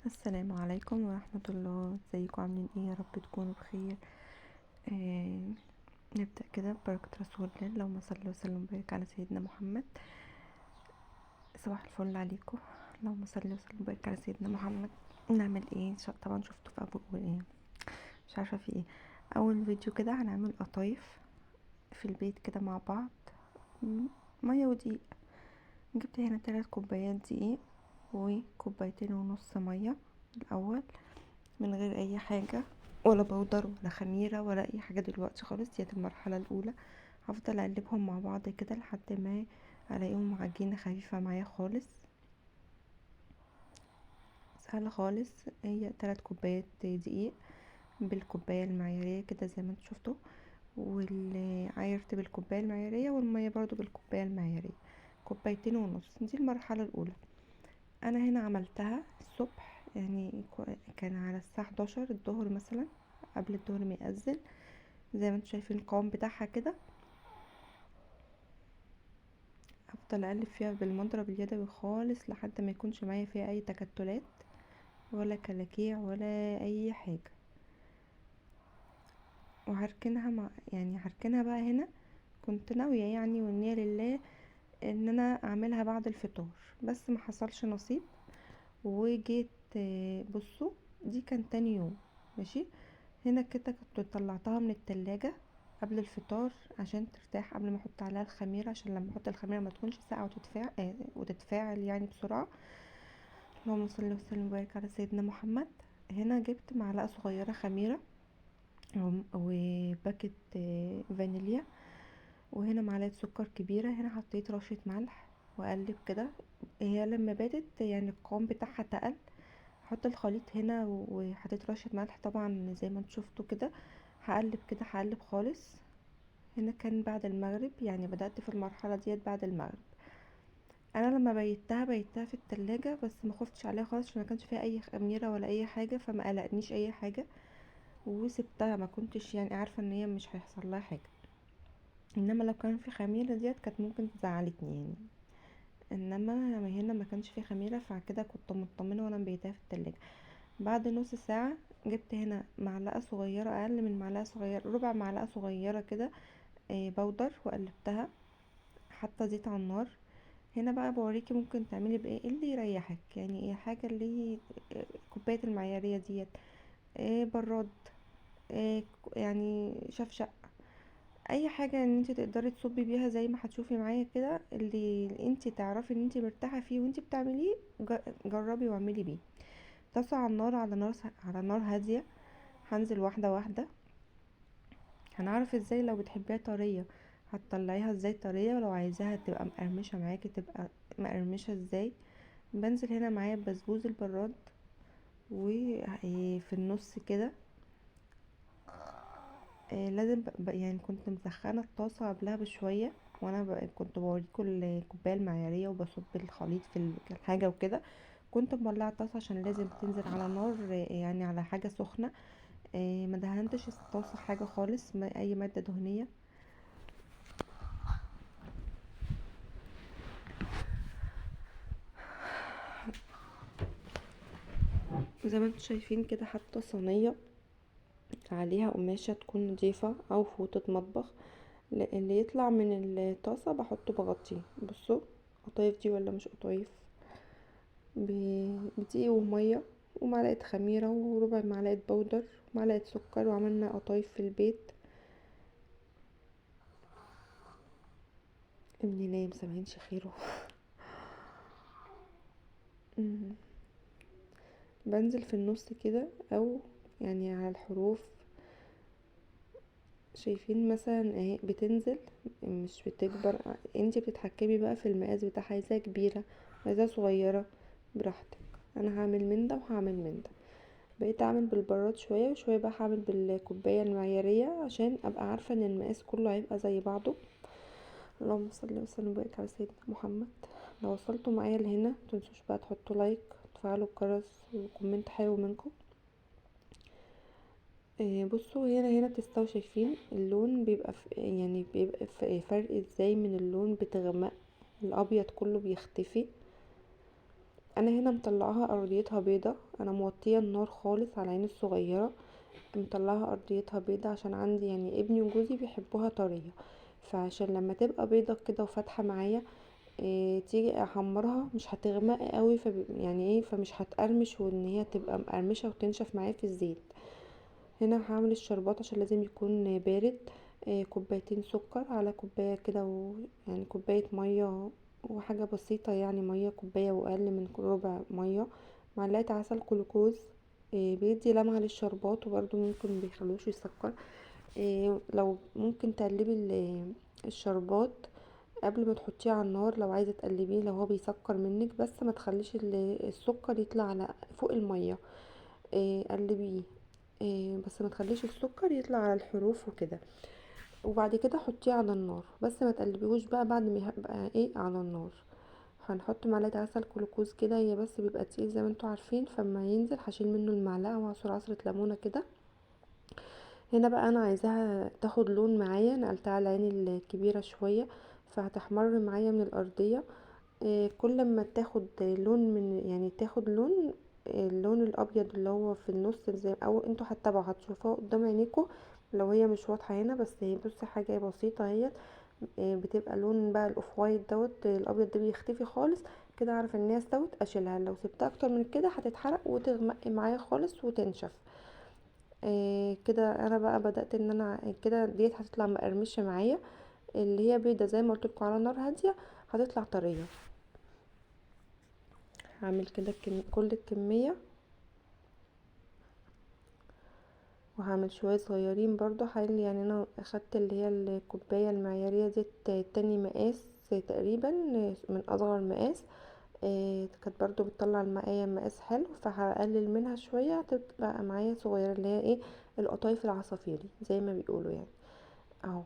السلام عليكم ورحمة الله. ازيكم عاملين ايه؟ يا رب تكونوا بخير. آه نبدأ كده ببركة رسول الله، اللهم صل وسلم وبارك على سيدنا محمد. صباح الفل عليكم. اللهم صل وسلم وبارك على سيدنا محمد. نعمل ايه؟ طبعا شفتوا في اول ايه، مش عارفة في ايه. اول فيديو كده هنعمل قطايف في البيت كده مع بعض. م- مية ودقيق. جبت هنا 3 كوبايات دقيق وكوبايتين ونص مية الاول، من غير اي حاجة، ولا بودر ولا خميرة ولا اي حاجة دلوقتي خالص. ديت المرحلة الاولى. هفضل اقلبهم مع بعض كده لحد ما الاقيهم عجينة خفيفة معايا خالص. سهلة خالص. هي 3 كوبايات دقيق بالكوباية المعيارية كده زي ما انتوا شفتوا، واللي عايرت بالكوباية المعيارية، والمية برضو بالكوباية المعيارية، كوبايتين ونص. دي المرحلة الاولى. انا هنا عملتها الصبح، يعني كان على الساعة 11 الظهر مثلا، قبل الظهر ما يأذن. زي ما انتوا شايفين القوام بتاعها كده. افضل اقلب فيها بالمضرب اليدوي خالص لحد ما يكونش معايا فيها اي تكتلات ولا كلاكيع ولا اي حاجه. وهركنها يعني هركنها بقى هنا. كنت ناويه يعني والنية لله ان انا اعملها بعد الفطار، بس ما حصلش نصيب. وجيت بصوا، دي كان تاني يوم. ماشي. هنا كده كنت طلعتها من التلاجة قبل الفطار عشان ترتاح، قبل ما احط عليها الخميره، عشان لما احط الخميره ما تكونش ساقعه وتتفاعل يعني بسرعه. اللهم صل وسلم وبارك على سيدنا محمد. هنا جبت معلقه صغيره خميره وباكت فانيليا، وهنا معلقه سكر كبيره. هنا حطيت رشه ملح واقلب كده. هي لما باتت يعني القوام بتاعها تقل، احط الخليط هنا وحطيت رشه ملح طبعا زي ما انتوا شفتوا كده. هقلب كده، هقلب خالص. هنا كان بعد المغرب، يعني بدأت في المرحلة ديت بعد المغرب. انا لما بيتها في التلاجة، بس ما خفتش عليها خالص عشان ما كانش فيها اي خميرة ولا اي حاجة، فما قلقنيش اي حاجة. وسبتها، ما كنتش يعني عارفة ان هي مش هيحصل لها حاجة. انما لو كان في خميرة ديت كانت ممكن تزعلتني يعني. انما هنا ما كانش في خميرة، فكده كنت مطمنة وانا مبيتها في التلاجة. بعد نص ساعة جبت هنا معلقة صغيرة، اقل من معلقة صغيرة، ربع معلقة صغيرة كده بودر، وقلبتها. حاطة زيت على النار. هنا بقى بوريكي ممكن تعملي بايه اللي يريحك، يعني ايه حاجة اللي كوباية المعيارية ديت، إيه براد، إيه يعني شفشق، اي حاجة ان انت تقدري تصبي بيها زي ما هتشوفي معايا كده، اللي انت تعرفي ان انت مرتاحة فيه وانت بتعمليه. جربي واعملي بيه. طاسة على النار، على نار هادية. هنزل واحدة واحدة. هنعرف ازاي لو بتحبيها طرية هتطلعيها ازاي طرية، ولو عايزاها تبقى مقرمشة معاكي تبقى مقرمشة ازاي. بنزل هنا معايا بسبوس البراد، وفي النص كده لازم يعني كنت مسخنة الطاسة قبلها بشوية، وانا كنت بوريكم الكوباية المعيارية وبصب الخليط في الحاجة وكده. كنت مولعة الطاسة عشان لازم تنزل على نار يعني على حاجة سخنة. ما دهنتش الطاسة حاجة خالص، ما اي مادة دهنية. زي ما انتم شايفين كده، حتى صينية عليها قماشة تكون نضيفة او فوطة مطبخ، اللي يطلع من الطاسة بحطه بغطيه. بصوا قطايف دي ولا مش قطايف، بدقيق ومية ومعلقة خميرة وربع معلقة بودر ومعلقة سكر، وعملنا قطايف في البيت. ابني نايم، سامعينش خيره. مم. بنزل في النص كده، او يعني على الحروف. شايفين مثلا اهي بتنزل، مش بتكبر. انتي بتتحكمي بقى في المقاس بتاعها، عايزاها كبيرة عايزاها صغيرة براحتك. انا هعمل من ده وهعمل من ده. بقيت اعمل بالبراد شوية وشوية، بقى هعمل بالكوباية المعيارية عشان ابقى عارفة ان المقاس كله هيبقى زي بعضه. اللهم صل وسلم وبارك على سيدنا محمد. لو وصلتوا معايا لهنا متنسوش بقى تحطوا لايك وتفعلوا الجرس وكومنت حلو منكم. بصوا هنا بتستوي. شايفين اللون بيبقى يعني بيبقى فرق ازاي من اللون بتغمق، الابيض كله بيختفي. انا هنا مطلعاها ارضيتها بيضة، انا موطيه النار خالص على عين الصغيرة، مطلعها ارضيتها بيضة عشان عندي يعني ابني وجوزي بيحبوها طرية، فعشان لما تبقى بيضة كده وفاتحة معايا تيجي احمرها مش هتغمق قوي، يعني ايه، فمش هتقرمش، وان هي تبقى مقرمشة وتنشف معايا في الزيت. هنا هعمل الشربات عشان لازم يكون بارد. كوبايتين سكر على كوباية كده يعني كوباية مية وحاجة بسيطة، يعني مية كوباية واقل من ربع مية، معلقة عسل كلوكوز. بيدي لمعة للشربات وبرده ممكن بيخلوش يسكر. لو ممكن تقلبي الشربات قبل ما تحطيه على النار لو عايزه تقلبيه، لو هو بيسكر منك، بس ما تخليش السكر يطلع على فوق الميه. قلبيه، بس ما تخليش السكر يطلع على الحروف وكده. وبعد كده حطيه على النار، بس ما تقلبيهوش بقى بعد ما يبقى ايه على النار. هنحط معلقه عسل كلوكوز كده، هي بس بيبقى تقيل زي ما انتوا عارفين، فما ينزل هشيل منه المعلقه واعصر عصره ليمونه كده. هنا بقى انا عايزاها تاخد لون معايا، نقلتها على العين الكبيره شويه فهتحمر معايا من الارضيه. كل ما تاخد لون من يعني تاخد لون، اللون الابيض اللي هو في النص زي او انتوا هتتابعوا هتشوفوها قدام عينيكوا لو هي مش واضحه هنا، بس هي بصي حاجه بسيطه اهي. بتبقى لون بقى الاوف وايت دوت، الابيض ده بيختفي خالص كده، اعرف ان هي استوت اشيلها. لو سبتها اكتر من كده هتتحرق وتغمق معايا خالص وتنشف. كده انا بقى بدأت ان انا كده ديت هتطلع مقرمشه معايا، اللي هي بيضه زي ما قلت لكم على نار هاديه هتطلع طريه. هعمل كده كل الكميه، وهعمل شويه صغيرين برضو حوالي، يعني انا اخدت اللي هي الكوبايه المعياريه دي تاني مقاس تقريبا من اصغر مقاس. كانت برضو بتطلع المقاية مقاس حلو، فهقلل منها شويه هتبقى معايا صغيره، اللي هي ايه القطايف العصافيري زي ما بيقولوا يعني. اهو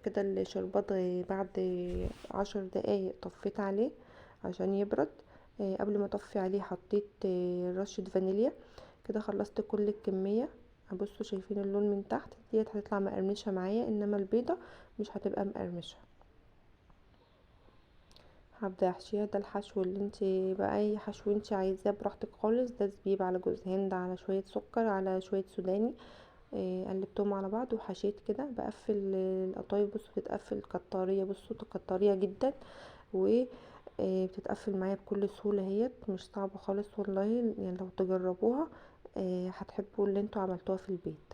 كده الشربات بعد 10 دقايق طفيت عليه عشان يبرد. قبل ما اطفي عليه حطيت رشة فانيليا. كده خلصت كل الكمية. بصوا شايفين اللون من تحت، ديت هتطلع مقرمشة معايا، انما البيضة مش هتبقى مقرمشة. هبدأ احشيها. ده الحشو اللي انت بقى اي حشو انت عايزاه براحتك خالص، ده زبيب على جوز هند على شوية سكر على شوية سوداني. قلبتهم على بعض وحشيت كده. بقفل القطايف، بصوا بتتقفل قطاريه، بصوا قطاريه جدا، و بتتقفل معايا بكل سهوله، اهيت مش صعبه خالص والله، يعني لو تجربوها هتحبوا اللي انتوا عملتوها في البيت.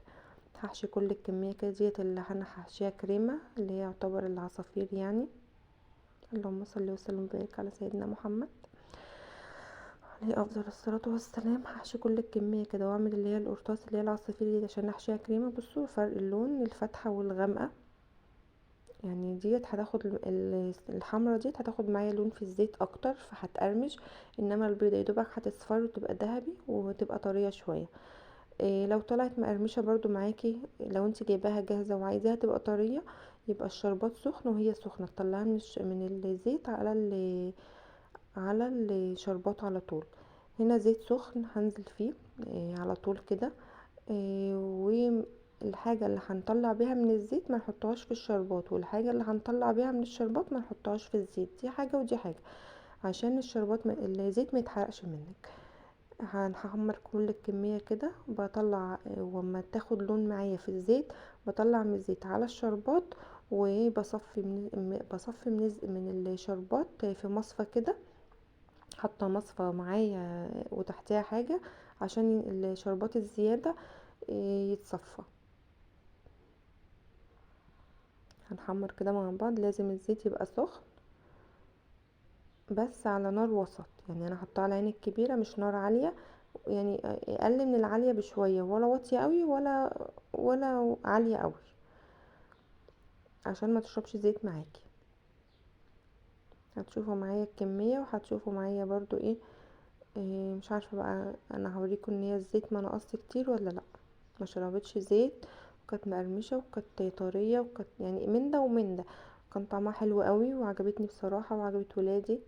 هحشي كل الكميه كده، ديت اللي انا هحشيها كريمه اللي هي يعتبر العصافير يعني. اللهم صل وسلم وبارك على سيدنا محمد عليه افضل الصلاه والسلام. هحشي كل الكميه كده واعمل اللي هي القرطاس اللي هي العصافير دي عشان احشيها كريمه. بصوا فرق اللون، الفاتحه والغامقه، يعني ديت هتاخد الحمرا ديت هتاخد معايا لون في الزيت اكتر فهتقرمش، انما البيضه يدوبك هتصفر وتبقى ذهبي وتبقى طريه شويه. لو طلعت مقرمشه برضو معاكي، لو انت جايباها جاهزه وعايزاها تبقى طريه، يبقى الشربات سخن وهي سخنه تطلعها من الزيت على الشربات على طول. هنا زيت سخن هنزل فيه على طول كده. والحاجة اللي هنطلع بيها من الزيت ما نحطهاش في الشربات، والحاجة اللي هنطلع بيها من الشربات ما نحطهاش في الزيت، دي حاجة ودي حاجة، عشان الزيت ما يتحرقش منك. هحمر كل الكمية كده، بطلع وما تاخد لون معايا في الزيت بطلع من الزيت على الشربات، وبصفي من الشربات في مصفى كده، حاطه مصفى معايا وتحتها حاجة عشان الشربات الزيادة يتصفى. هنحمر كده مع بعض، لازم الزيت يبقى سخن بس على نار وسط، يعني انا حطاه على العين الكبيرة مش نار عالية، يعني اقل من العالية بشوية، ولا واطية قوي ولا عالية قوي، عشان ما تشربش زيت معاكي. هتشوفوا معايا الكمية وهتشوفوا معايا برضو إيه مش عارفة بقى، انا هوريكم ان هي الزيت ما نقص كتير ولا لا. ما شربتش زيت وكانت مقرمشه وكانت طريه وكانت يعني من ده ومن ده، كان طعمها حلو قوي وعجبتني بصراحه وعجبت ولادي.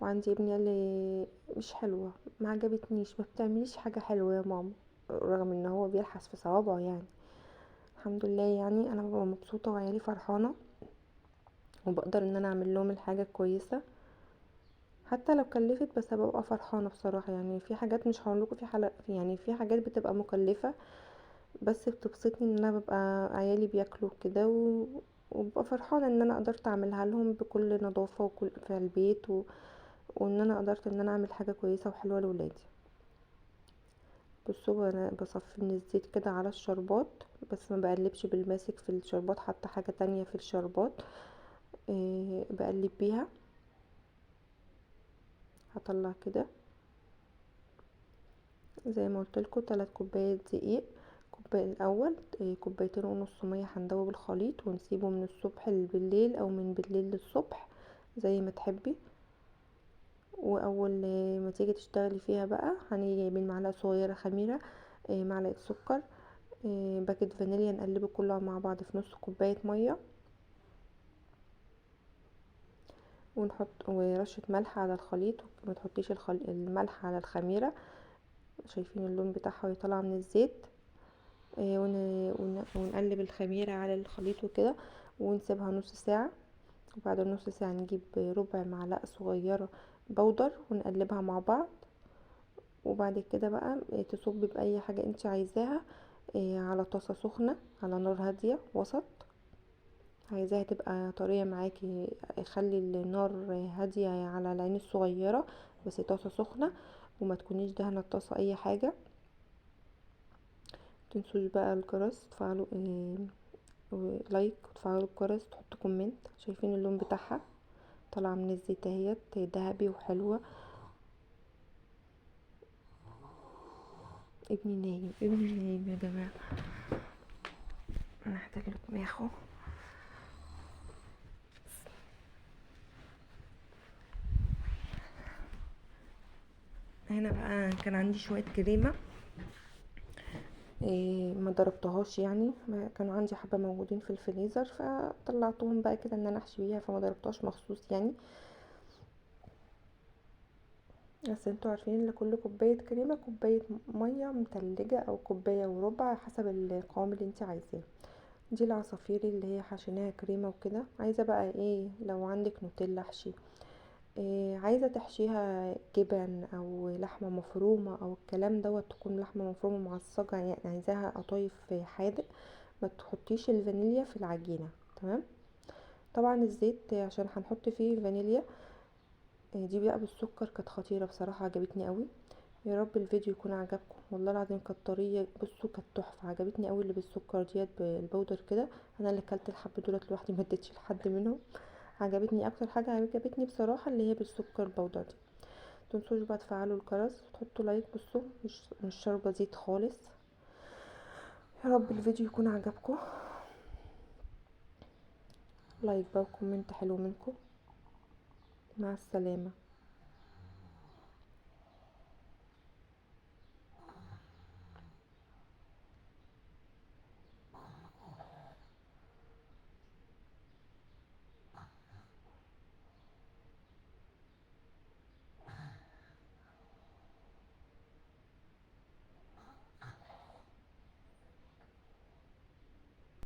وعندي ابني قال لي مش حلوه، ما عجبتنيش، ما بتعمليش حاجه حلوه يا ماما، رغم ان هو بيلحس في صوابعه يعني. الحمد لله، يعني انا ببقى مبسوطه وعيالي فرحانه وبقدر ان انا اعمل لهم الحاجه كويسه. حتى لو كلفت بس ببقى فرحانة بصراحة. يعني في حاجات مش هقولكوا، في حلقة يعني في حاجات بتبقى مكلفة بس بتبسطني ان انا ببقى عيالي بياكلوا كده وببقى فرحانة ان انا قدرت اعملها لهم بكل نظافة وكل في البيت وان انا قدرت ان انا اعمل حاجة كويسة وحلوة لولادي. بصوا انا بصفي من الزيت كده على الشربات، بس ما بقلبش بالماسك في الشربات، حتى حاجة تانية في الشربات بقلب بيها. هطلع كده زي ما قلتلكوا 3 كوبايات دقيق. كوباية الاول كوبايتين ونص ميه، هندوب الخليط ونسيبه من الصبح بالليل او من بالليل للصبح زي ما تحبي. واول ما تيجي تشتغلي فيها بقى هنيجي جايبين معلقه صغيره خميره، معلقه سكر، باكت فانيليا، نقلبه كله مع بعض في نص كوبايه ميه، ونحط ورشه ملح على الخليط. ما تحطيش الملح على الخميره. شايفين اللون بتاعها وهي من الزيت. ونقلب الخميره على الخليط وكده ونسيبها نص ساعه. وبعد النص ساعه نجيب ربع معلقه صغيره بودر ونقلبها مع بعض. وبعد كده بقى تصبي باي حاجه انت عايزاها على طاسه سخنه على نار هاديه وسط. عايزاها تبقى طريه معاكي، خلي النار هاديه على العين الصغيره، بس طاسه سخنه وما تكونيش دهنه الطاسه اي حاجه. متنسوش بقى الجرس تفعلوا لايك وتفعلوا الجرس، تحطوا كومنت. شايفين اللون بتاعها طالعه من الزيت اهيت ذهبي وحلوه. ابني نايم يا جماعه، انا هحتاج له دماغه. هنا بقى كان عندي شويه كريمه ما ضربتهاش، يعني ما كانوا عندي حبه موجودين في الفريزر فطلعتهم بقى كده ان انا احشي بيها، فما ضربتهاش مخصوص يعني. بس انتوا عارفين ان لكل كوبايه كريمه كوبايه ميه متلجه او كوبايه وربع حسب القوام اللي انت عايزاه. دي العصافير اللي هي حشيناها كريمه وكده. عايزه بقى ايه لو عندك نوتيلا احشي، عايزه تحشيها جبن او لحمه مفرومه او الكلام دوت، تكون لحمه مفرومه معصجه يعني عايزاها قطايف حادق، ما تحطيش الفانيليا في العجينه. تمام. طبعا الزيت عشان هنحط فيه فانيليا. دي بقى بالسكر كانت خطيره بصراحه، عجبتني قوي. يا رب الفيديو يكون عجبكم، والله العظيم كانت طريه. بصوا كانت تحفه، عجبتني قوي اللي بالسكر ديت بالبودر كده. انا اللي كلت الحب دولت لوحدي، ما اديتش لحد منهم. عجبتني اكتر حاجه عجبتني بصراحه اللي هي بالسكر بودر دي. متنسوش بقى تفعلوا الجرس وتحطوا لايك. بصوا مش شاربه زيت خالص. يا رب الفيديو يكون عجبكم. لايك بقى وكومنت حلو منكم. مع السلامه.